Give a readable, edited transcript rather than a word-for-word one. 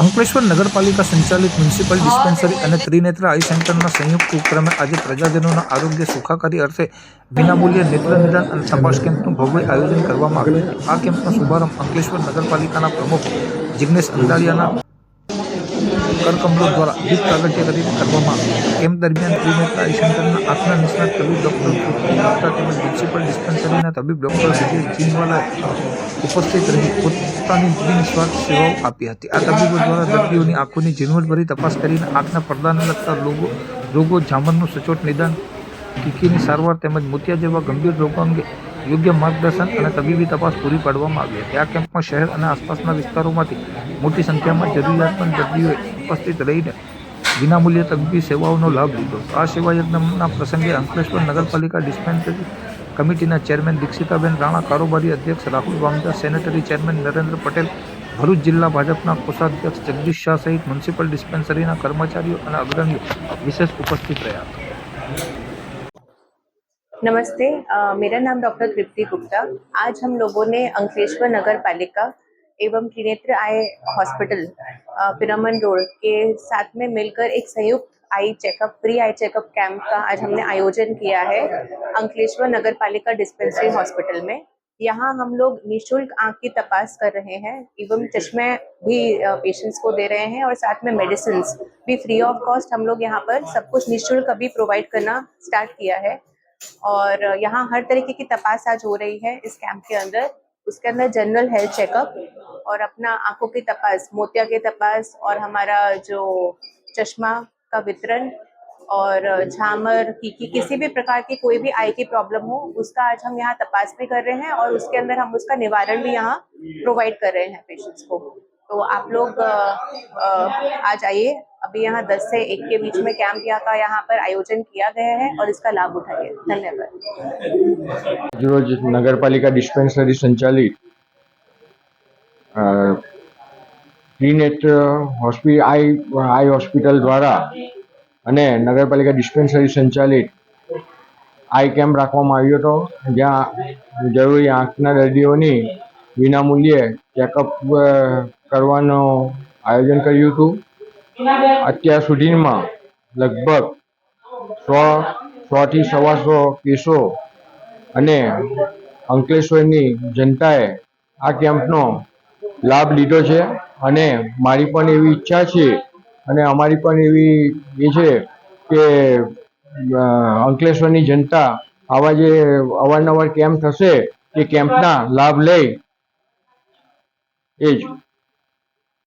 અંકલેશ્વર નગરપાલિકા સંચાલિત municipal dispensary અને ત્રિનેત્ર આઈ સેન્ટરના સંયુક્ત ઉપક્રમે આજે પ્રજાજનોના આરોગ્ય સુખાકારી અર્થે વિનામૂલ્યે નેત્ર નિદાન અને તપાસ કેમ્પનું ભવ્ય આયોજન કરવામાં આવ્યું હતું। આ કેમ્પનો શુભારંભ અંકલેશ્વર નગરપાલિકાના પ્રમુખ જિગ્નેશ અંદાડિયાના કરકમલો દ્વારા દીપ પ્રાગટ્ય કરીને કરવામાં આવ્યું। કેમ્પ દરમિયાન ત્રિનેત્ર આઈ સેન્ટરના આંખના નિષ્ણાત તબીબ ડોક્ટર તૃપ્તિ ગુપ્તા તેમજ મ્યુનિસિપલ ડિસ્પેન્સરીના તબીબ ડોક્ટર બ્રિજેશ જીનવાલાએ ઉપસ્થિત રહી પોતાની નિસ્વાર્થ સેવાઓ આપી હતી। આ તબીબો દ્વારા દર્દીઓની આંખોની ઝીણવટભરી તપાસ કરીને આંખના પડદાને લગતા રોગો, ઝામરનું સચોટ નિદાન, કીકીની સારવાર તેમજ મોતિયા જેવા ગંભીર રોગો અંગે યોગ્ય માર્ગદર્શન અને તબીબી તપાસ પૂરી પાડવામાં આવી હતી। આ કેમ્પમાં શહેર અને આસપાસના વિસ્તારોમાંથી મોટી સંખ્યામાં જરૂરિયાતમંદ દર્દીઓએ ઉપસ્થિત રહીને વિનામૂલ્યે તબીબી સેવાઓનો લાભ લીધો હતો। આ સેવા યજ્ઞના પ્રસંગે અંકલેશ્વર નગરપાલિકા ડિસ્પેન્સરી કમિટીના ચેરમેન દીક્ષિતાબેન રાણા, કારોબારી અધ્યક્ષ રાહુલ વામજા, સેનેટરી ચેરમેન નરેન્દ્ર પટેલ, ભરૂચ જિલ્લા ભાજપના કોષાધ્યક્ષ જગદીશ શાહ સહિત મ્યુનિસિપલ ડિસ્પેન્સરીના कर्मचारियों और अग्रણીઓ विशेष उपस्थित रहा था। नमस्ते, मेरा नाम डॉक्टर तृप्ति गुप्ता। आज हम लोगों ने अंकलेश्वर नगर पालिका एवं त्रिनेत्र आय हॉस्पिटल पिरामन रोड के साथ में मिलकर एक संयुक्त eye checkup, pre eye checkup camp का आज हमने आयोजन किया है अंकलेश्वर नगर पालिका डिस्पेंसरी हॉस्पिटल में। यहाँ हम लोग निःशुल्क आँख की तपास कर रहे हैं एवं चश्मे भी पेशेंट्स को दे रहे हैं और साथ में मेडिसिन भी फ्री ऑफ कॉस्ट हम लोग यहाँ पर सब कुछ निःशुल्क अभी प्रोवाइड करना स्टार्ट किया है। और यहाँ हर तरीके की तपास आज हो रही है इस कैंप के अंदर। उसके अंदर जनरल हेल्थ चेकअप और अपना आंखों की तपास, मोतिया की तपास और हमारा जो चश्मा का वितरण और झामर, कीकी, किसी भी प्रकार की कोई भी आई की प्रॉब्लम हो उसका आज हम यहाँ तपास भी कर रहे हैं और उसके अंदर हम उसका निवारण भी यहाँ प्रोवाइड कर रहे हैं पेशेंट्स को। तो आप लोग आज आइए, अभी यहाँ 10 से 1 के बीच में कैंप यहाँ पर आयोजन किया गया है और इसका लाभ उठाइए। धन्यवाद। रोज नगरपालिका डिस्पेंसरी संचालित त्रिनेत्र आई हॉस्पिटल द्वारा અને નગરપાલિકા ડિસ્પેન્સરી સંચાલિત આઈ કેમ્પ રાખવામાં આવ્યો હતો, જ્યાં જરૂરી આંખના દર્દીઓની વિનામૂલ્યે ચેકઅપ કરવાનું આયોજન કર્યું હતું। અત્યાર સુધીમાં લગભગ 100 થી 125 કેસો અને અંકલેશ્વરની જનતાએ આ કેમ્પનો લાભ લીધો છે અને મારી પણ એવી ઈચ્છા છે અને અમારી પણ એવી એ છે કે અંકલેશ્વરની જનતા આવા જે અવારનવાર કેમ્પ થશે એ કેમ્પના લાભ લે એ જ।